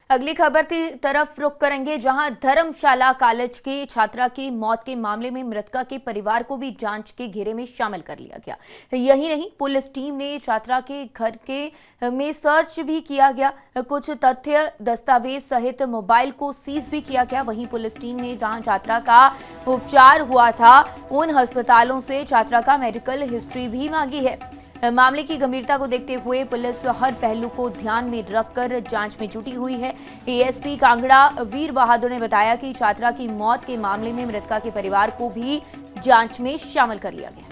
अगली खबर की तरफ रुख करेंगे, जहां धर्मशाला कॉलेज की छात्रा की मौत के मामले में मृतका के परिवार को भी जांच के घेरे में शामिल कर लिया गया। यही नहीं, पुलिस टीम ने छात्रा के घर के में सर्च भी किया गया। कुछ तथ्य, दस्तावेज सहित मोबाइल को सीज भी किया गया। वहीं पुलिस टीम ने जहां छात्रा का उपचार हुआ था, उन अस्पतालों से छात्रा का मेडिकल हिस्ट्री भी मांगी है। मामले की गंभीरता को देखते हुए पुलिस हर पहलू को ध्यान में रखकर जांच में जुटी हुई है। एएसपी कांगड़ा वीर बहादुर ने बताया कि छात्रा की मौत के मामले में मृतका के परिवार को भी जांच में शामिल कर लिया गया।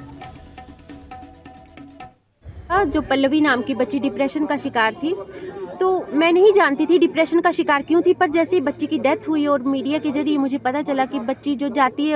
जो पल्लवी नाम की बच्ची डिप्रेशन का शिकार थी, तो मैं नहीं जानती थी डिप्रेशन का शिकार क्यों थी, पर जैसे ही बच्ची की डेथ हुई और मीडिया के जरिए मुझे पता चला कि बच्ची जो जातीय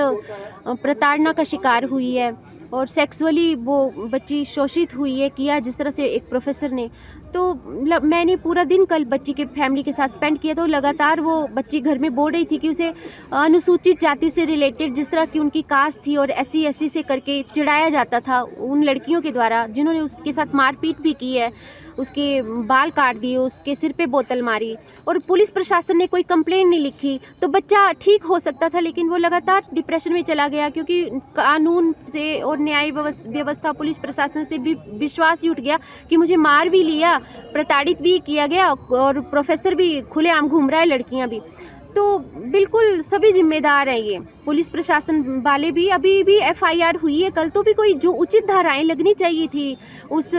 प्रताड़ना का शिकार हुई है और सेक्सुअली वो बच्ची शोषित हुई है किया जिस तरह से एक प्रोफेसर ने, तो मैंने पूरा दिन कल बच्ची के फैमिली के साथ स्पेंड किया। तो लगातार वो बच्ची घर में बोल रही थी कि उसे अनुसूचित जाति से रिलेटेड जिस तरह की उनकी कास्ट थी और SC से करके चिढ़ाया जाता था उन लड़कियों के द्वारा जिन्होंने उसके साथ मारपीट भी की है, उसके बाल काट दिए, उसके सिर पे बोतल मारी और पुलिस प्रशासन ने कोई कंप्लेंट नहीं लिखी। तो बच्चा ठीक हो सकता था, लेकिन वो लगातार डिप्रेशन में चला गया क्योंकि कानून से और न्याय व्यवस्था पुलिस प्रशासन से भी विश्वास ही उठ गया कि मुझे मार भी लिया, प्रताड़ित भी किया गया और प्रोफेसर भी खुलेआम घूम रहा है, लड़कियां भी। तो बिल्कुल सभी जिम्मेदार हैं ये पुलिस प्रशासन वाले भी। अभी भी FIR हुई है कल, तो भी कोई जो उचित धाराएं लगनी चाहिए थी उस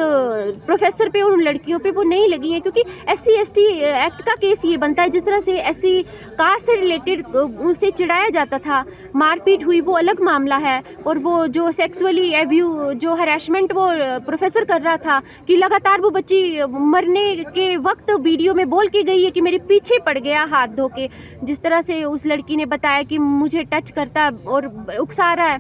प्रोफेसर पे और उन लड़कियों पे वो नहीं लगी हैं, क्योंकि SC/ST एक्ट का केस ये बनता है। जिस तरह से SC कास्ट से रिलेटेड उनसे चिढ़ाया जाता था, मारपीट हुई, वो अलग मामला है। और वो जो सेक्सुअली जो हरासमेंट वो प्रोफेसर कर रहा था कि लगातार वो बच्ची मरने के वक्त वीडियो में बोल के गई है कि मेरे पीछे पड़ गया हाथ धो के, जिस तरह से उस लड़की ने बताया कि मुझे टच करता और उकसा रहा है।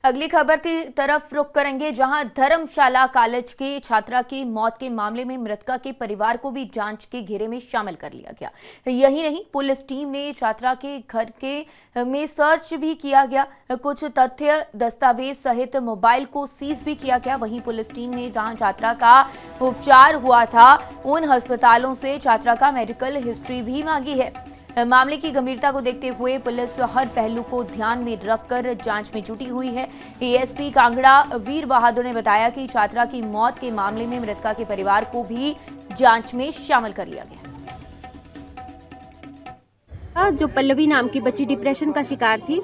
अगली खबर की तरफ रुख करेंगे, जहां धर्मशाला कॉलेज की छात्रा की मौत के मामले में मृतका के परिवार को भी जांच के घेरे में शामिल कर लिया गया। यही नहीं, पुलिस टीम ने छात्रा के घर के में सर्च भी किया गया। कुछ तथ्य, दस्तावेज सहित मोबाइल को सीज भी किया गया। वहीं पुलिस टीम ने जहां छात्रा का उपचार हुआ था, उन अस्पतालों से छात्रा का मेडिकल हिस्ट्री भी मांगी है। मामले की गंभीरता को देखते हुए पुलिस हर पहलू को ध्यान में रखकर जांच में जुटी हुई है। एएसपी कांगड़ा वीर बहादुर ने बताया कि छात्रा की मौत के मामले में मृतका के परिवार को भी जांच में शामिल कर लिया गया। जो पल्लवी नाम की बच्ची डिप्रेशन का शिकार थी,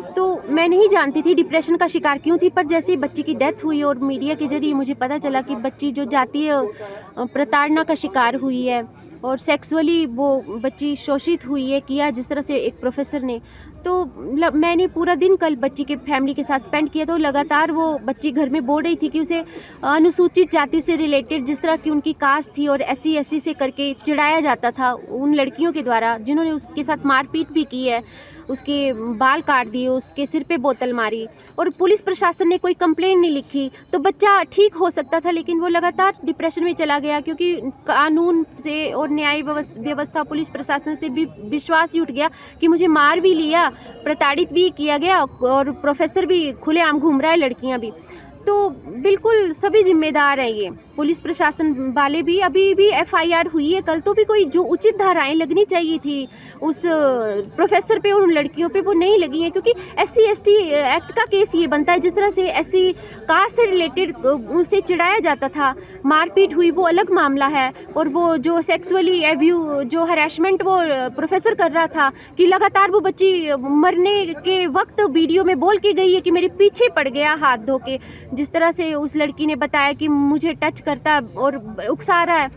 तो मैं नहीं जानती थी डिप्रेशन का शिकार क्यों थी, पर जैसे ही बच्ची की डेथ हुई और मीडिया के जरिए मुझे पता चला कि बच्ची जो जातीय प्रताड़ना का शिकार हुई है और सेक्सुअली वो बच्ची शोषित हुई है किया जिस तरह से एक प्रोफेसर ने, तो मैंने पूरा दिन कल बच्ची के फैमिली के साथ स्पेंड किया। तो लगातार वो बच्ची घर में बोल रही थी कि उसे अनुसूचित जाति से रिलेटेड जिस तरह की उनकी कास्ट थी और SC से करके चिढ़ाया जाता था उन लड़कियों के द्वारा जिन्होंने उसके साथ मारपीट भी की है, उसके बाल काट दिए, उसके सिर पे बोतल मारी और पुलिस प्रशासन ने कोई कंप्लेंट नहीं लिखी। तो बच्चा ठीक हो सकता था, लेकिन वो लगातार डिप्रेशन में चला गया क्योंकि कानून से और न्याय व्यवस्था पुलिस प्रशासन से भी विश्वास ही उठ गया कि मुझे मार भी लिया, प्रताड़ित भी किया गया और प्रोफेसर भी खुलेआम घूम रहा है, लड़कियां भी। तो बिल्कुल सभी जिम्मेदार हैं ये पुलिस प्रशासन वाले भी। अभी भी FIR हुई है कल, तो भी कोई जो उचित धाराएं लगनी चाहिए थी उस प्रोफेसर पे और उन लड़कियों पे वो नहीं लगी हैं, क्योंकि SC/ST एक्ट का केस ये बनता है। जिस तरह से SC कास्ट से रिलेटेड उनसे चिढ़ाया जाता था, मारपीट हुई, वो अलग मामला है। और वो जो सेक्सुअली जो हरासमेंट वो प्रोफेसर कर रहा था कि लगातार वो बच्ची मरने के वक्त वीडियो में बोल के गई है कि मेरे पीछे पड़ गया हाथ धो के, जिस तरह से उस लड़की ने बताया कि मुझे टच करता और उकसा रहा है।